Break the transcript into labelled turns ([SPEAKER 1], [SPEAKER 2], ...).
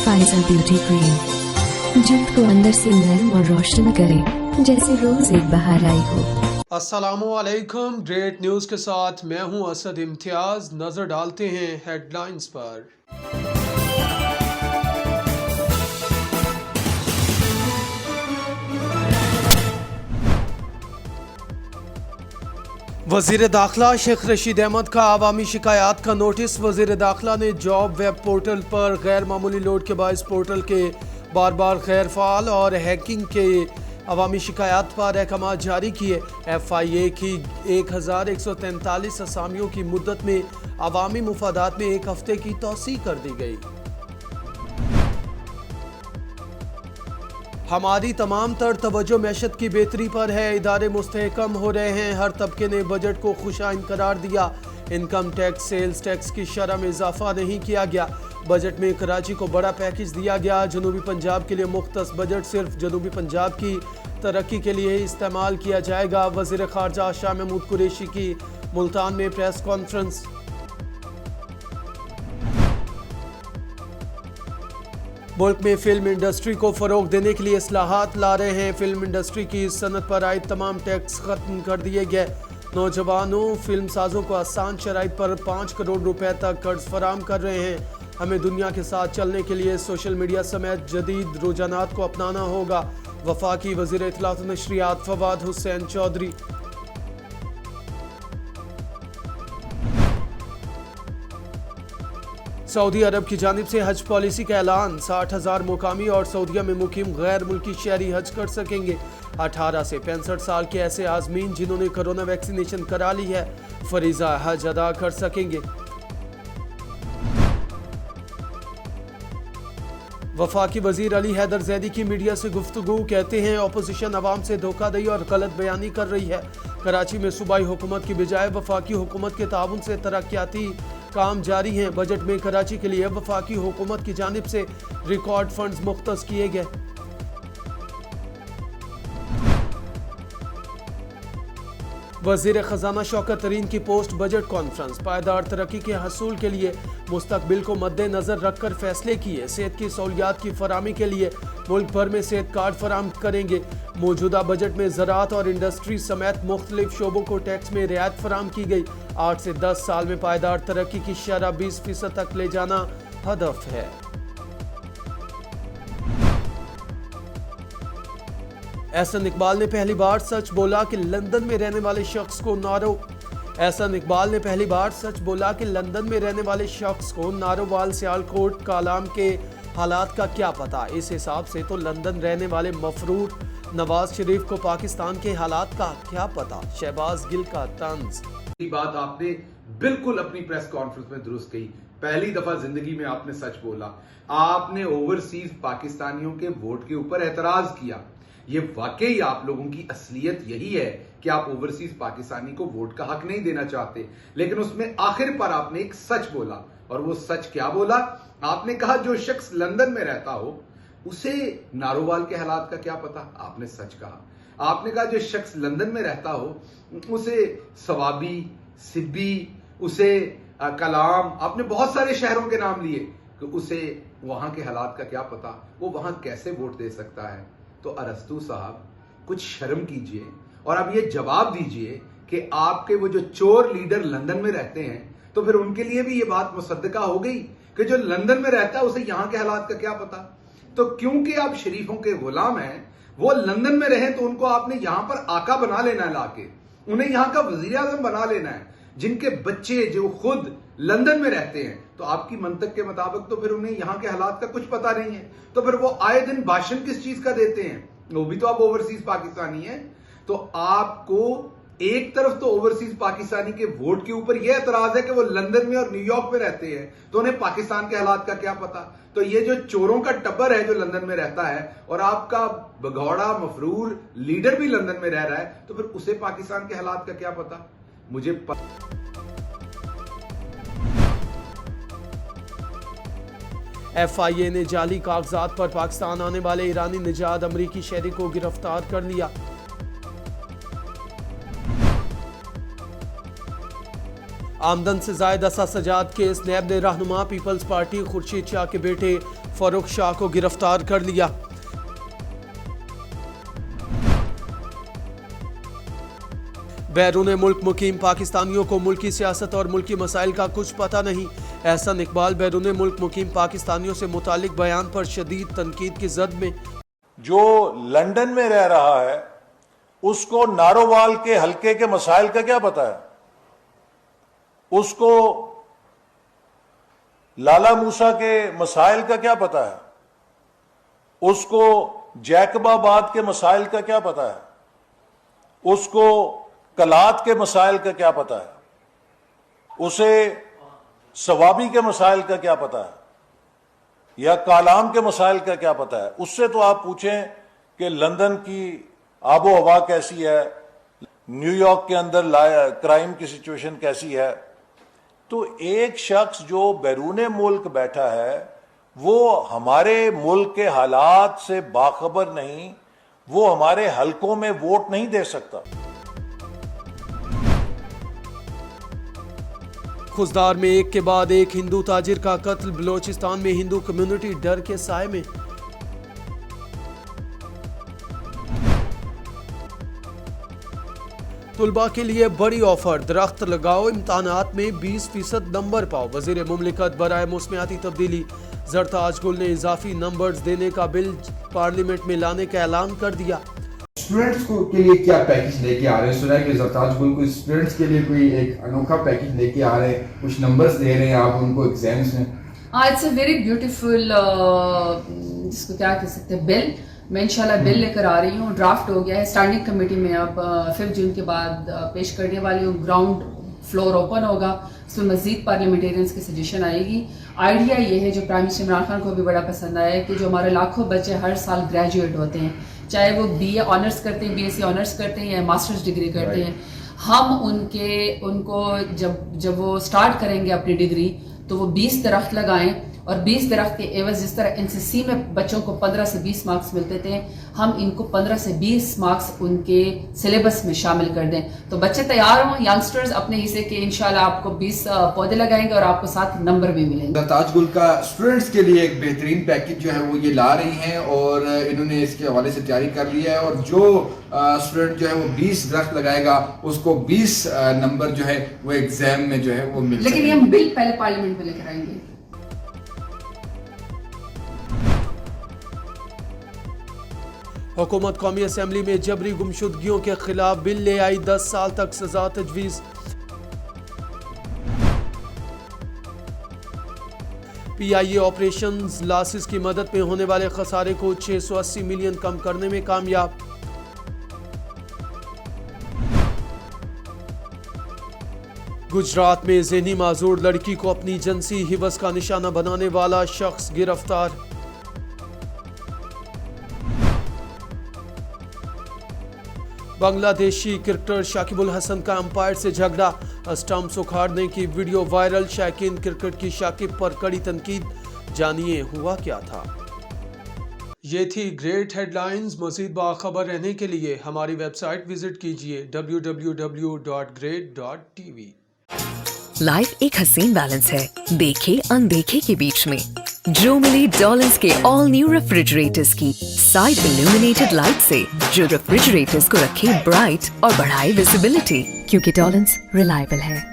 [SPEAKER 1] Pfizer beauty cream जल्द को अंदर से नरम और रोशन करे जैसे रोज एक बहार आई हो।
[SPEAKER 2] अस्सलामुअलैकुम, ग्रेट न्यूज़ के साथ मैं हूं असद इम्तियाज। नजर डालते हैं हेडलाइंस पर। वज़ीर दाखिला शेख रशीद अहमद का अवामी शिकायत का नोटिस। वज़ीर दाखिला ने जॉब वेब पोर्टल पर गैर मामूली लोड के बायस पोर्टल के बार बार गैर फ़ाल और हैकिंग के अवामी शिकायत पर अहकाम जारी किए। FIA की 1143 असामियों की मुद्दत में अवामी मुफादात में एक हफ्ते की तोसी कर दी गई। हमारी तमाम तर तवज्जो मैशत की बेहतरी पर है, इदारे मुस्तहकम हो रहे हैं। हर तबके ने बजट को खुशाइन करार दिया। इनकम टैक्स सेल्स टैक्स की शरह में इजाफा नहीं किया गया। बजट में कराची को बड़ा पैकेज दिया गया। जनूबी पंजाब के लिए मुख्तस बजट सिर्फ जनूबी पंजाब की तरक्की के लिए इस्तेमाल किया जाएगा। वज़ीर ख़ारजा शाह महमूद कुरैशी की मुल्तान में प्रेस कॉन्फ्रेंस। मुल्क में फिल्म इंडस्ट्री को फ़रोग देने के लिए इस्लाहात ला रहे हैं। फिल्म इंडस्ट्री की सनत पर आए तमाम टैक्स ख़त्म कर दिए गए। नौजवानों फिल्म साजों को आसान शराइत पर 5 करोड़ रुपए तक कर्ज फराम कर रहे हैं। हमें दुनिया के साथ चलने के लिए सोशल मीडिया समेत जदीद रुझानात को अपनाना होगा। वफाकी वज़ीर इत्तलात व नशरियात फवाद हुसैन चौधरी। सऊदी अरब की जानिब से हज पॉलिसी का ऐलान। 60,000 मुकामी और सऊदीया में मुकीम गैर मुल्की शहरी हज कर सकेंगे। 18 से 65 साल के ऐसे आज़मीन जिन्होंने कोरोना वैक्सीनेशन करा ली है फरीज़ा हज अदा कर सकेंगे। वफाकी वजीर अली हैदर जैदी की मीडिया से गुफ्तगू। कहते हैं अपोजिशन अवाम से धोखाधड़ी और गलत बयानी कर रही है। कराची में सूबाई हुकूमत की बजाय वफाकी हुकूमत के ताउन से तरक्याती काम जारी हैं। बजट में कराची के लिए वफाकी हुकूमत की जानिब से रिकॉर्ड फंड्स मुख्तस किए गए। वज़ीर ख़जाना शौकत तरीन की पोस्ट बजट कॉन्फ्रेंस। पायदार तरक्की के हसूल के लिए मुस्तकबिल को मद्देनज़र रखकर फैसले किए। सेहत की सहूलियात की फरामी के लिए मुल्क भर में सेहत कार्ड फराम करेंगे। मौजूदा बजट में ज़राअत और इंडस्ट्री समेत मुख्तलिफ शोबों को टैक्स में रियायत फराम की गई। 8 से 10 साल में पायदार तरक्की की शरह 20% तक ले जाना हदफ है। एहसन इकबाल ने पहली बार सच बोला कि लंदन में रहने वाले शख्स को नारोवाल सियालकोट कालाम के हालात का क्या पता। इस हिसाब से तो लंदन रहने वाले मफरूर नवाज शरीफ को पाकिस्तान के हालात का क्या पता। शहबाज गिल का तंज।
[SPEAKER 3] ये बात आपने बिल्कुल अपनी प्रेस कॉन्फ्रेंस में दुरुस्त कही। पहली दफा जिंदगी में आपने सच बोला। आपने ओवरसीज पाकिस्तानियों के वोट के ऊपर एतराज किया। ये वाकई आप लोगों की असलियत यही है कि आप ओवरसीज पाकिस्तानी को वोट का हक नहीं देना चाहते। लेकिन उसमें आखिर पर आपने एक सच बोला, और वो सच क्या बोला? आपने कहा जो शख्स लंदन में रहता हो उसे नारोवाल के हालात का क्या पता। आपने सच कहा। आपने कहा जो शख्स लंदन में रहता हो उसे सवाबी, सिब्बी, उसे कलाम, आपने बहुत सारे शहरों के नाम लिए कि उसे वहां के हालात का क्या पता, वो वहां कैसे वोट दे सकता है। तो अरस्तु साहब कुछ शर्म कीजिए और अब ये जवाब दीजिए कि आपके वो जो चोर लीडर लंदन में रहते हैं तो फिर उनके लिए भी ये बात मुसद्दका हो गई कि जो लंदन में रहता है उसे यहां के हालात का क्या पता। तो क्योंकि आप शरीफों के गुलाम हैं, वो लंदन में रहें तो उनको आपने यहां पर आका बना लेना है, लाके उन्हें यहां का वजीर आजम बना लेना है। जिनके बच्चे जो खुद लंदन में रहते हैं तो आपकी मंतक के मुताबिक तो फिर उन्हें यहां के हालात का कुछ पता नहीं है। तो फिर वो आए दिन भाषण किस चीज का देते हैं? वो भी तो आप ओवरसीज पाकिस्तानी हैं। तो आपको एक तरफ तो ओवरसीज पाकिस्तानी के वोट के ऊपर यह एतराज है कि वो लंदन में और न्यूयॉर्क में रहते हैं तो उन्हें पाकिस्तान के हालात का क्या पता। तो ये जो चोरों का टब्बर है जो लंदन में रहता है और आपका भगौड़ा मफरूर लीडर भी लंदन में रह रहा है तो फिर उसे पाकिस्तान के हालात का क्या पता। मुझे
[SPEAKER 2] FIA ने जाली कागजात पर पाकिस्तान आने वाले ईरानी निजात अमरीकी शहरी को गिरफ्तार कर लिया। आमदन से जायद असा सजाद केस। नैब ने रहनुमा पीपल्स पार्टी खुर्शीद शाह के बेटे फारूक शाह को गिरफ्तार कर लिया। बैरून मुल्क मुकीम पाकिस्तानियों को मुल्की सियासत और मुल्की मसाइल का कुछ पता नहीं। एहसन इकबाल बैरून मुल्क मुकीम पाकिस्तानियों से मुतालिक बयान पर शदीद तनकीद की जद में।
[SPEAKER 4] जो लंदन में रह रहा है उसको नारोवाल के हलके के मसाइल का क्या पता है, उसको लाला मूसा के मसाइल का क्या पता है, उसको जैकबाबाद के मसाइल का क्या पता है, उसको कलात के मसाइल का क्या पता है, उसे सवाबी के मसाइल का क्या पता है, या कालाम के मसाइल का क्या पता है। उससे तो आप पूछें कि लंदन की आबो हवा कैसी है, न्यूयॉर्क के अंदर क्राइम की सिचुएशन कैसी है। तो एक शख्स जो बैरून मुल्क बैठा है वो हमारे मुल्क के हालात से बाखबर नहीं, वो हमारे हलकों में वोट नहीं दे सकता।
[SPEAKER 2] खुजदार में एक के बाद एक हिंदू ताजिर का कत्ल। बलोचिस्तान में हिंदू कम्युनिटी डर के साए में। तुलबा के लिए बड़ी ऑफर, दरख्त लगाओ, इम्तहानात में 20% नंबर पाओ। वजीर मुमलिकत बराए मौसमियाती तब्दीली जरताज गुल ने इजाफी नंबर्स देने का बिल पार्लियामेंट में लाने का ऐलान कर दिया।
[SPEAKER 5] स्टूडेंट्स को के लिए क्या पैकेज लेके आ रहे हैं? सुना है कि जरताज गुल को स्टूडेंट्स के लिए कोई एक अनोखा पैकेज लेके आ रहे हैं, कुछ नंबर्स दे रहे हैं आप उनको एग्जाम्स में।
[SPEAKER 6] इट्स अ वेरी ब्यूटीफुल जिसको क्या कह सकते हैं बिल। मैं इंशाल्लाह बिल लेकर आ रही हूँ, ड्राफ्ट हो गया है स्टैंडिंग कमेटी में, अब 5 जून के बाद पेश करने वाली हूँ। ग्राउंड फ्लोर ओपन होगा, उसमें मजीद पार्लियामेंटेरियंस की सजेशन आएगी। आइडिया ये है जो प्राइम मिनिस्टर इमरान खान को भी बड़ा पसंद आया है कि जो हमारे लाखों बच्चे हर साल ग्रेजुएट होते हैं, चाहे वो BA ऑनर्स करते हैं, BSc ऑनर्स करते हैं या मास्टर्स डिग्री करते हैं, हम उनको जब वो स्टार्ट करेंगे अपनी डिग्री तो वो 20 दरख्त लगाएं और 20 दरख्त के एवज जिस तरह NCC में बच्चों को 15 से 20 मार्क्स मिलते थे, हम इनको 15 से 20 मार्क्स उनके सिलेबस में शामिल कर दें। तो बच्चे तैयार हों, यंगस्टर्स अपने हिस्से के इंशाल्लाह आपको 20 पौधे लगाएंगे और आपको साथ नंबर भी मिलेंगे।
[SPEAKER 5] जरताज गुल का स्टूडेंट्स के लिए एक बेहतरीन पैकेज जो है वो ये ला रही हैं और इन्होंने इसके हवाले से तैयारी कर लिया है। और जो स्टूडेंट जो है वो 20 दरख्त लगाएगा उसको 20 नंबर जो है वो एग्जाम में जो है वो मिल।
[SPEAKER 6] लेकिन ये हम बिल पहले पार्लियामेंट में लेकर आएंगे।
[SPEAKER 2] हुकूमत कौमी असम्बली में जबरी गुमशुदगियों के खिलाफ बिल ले आई, 10 साल तक सजा तजवीज़। PIA ऑपरेशंस लॉसेस की मदद में होने वाले खसारे को 680 मिलियन कम करने में कामयाब। गुजरात में ज़हनी माजूर लड़की को अपनी जिनसी हिवस का निशाना बनाने वाला शख्स गिरफ्तार। बांग्लादेशी क्रिकेटर शाकिबुल हसन का अंपायर से झगड़ा, स्टंप्स उखाड़ने की वीडियो वायरल। शायकीन क्रिकेट की शाकिब पर कड़ी तनकीद, जानिए हुआ क्या था। ये थी ग्रेट हेडलाइंस। मज़ीद बाखबर रहने के लिए हमारी वेबसाइट विजिट कीजिए www.great.tv।
[SPEAKER 7] लाइफ एक हसीन बैलेंस है, देखे अनदेखे के बीच में। जो मिली डॉलर्स के ऑल न्यू रेफ्रिजरेटर्स की साइड इल्यूमिनेटेड लाइट से, जो रेफ्रिजरेटर्स को रखे ब्राइट और बढ़ाए विजिबिलिटी, क्योंकि डॉलर्स रिलायबल है।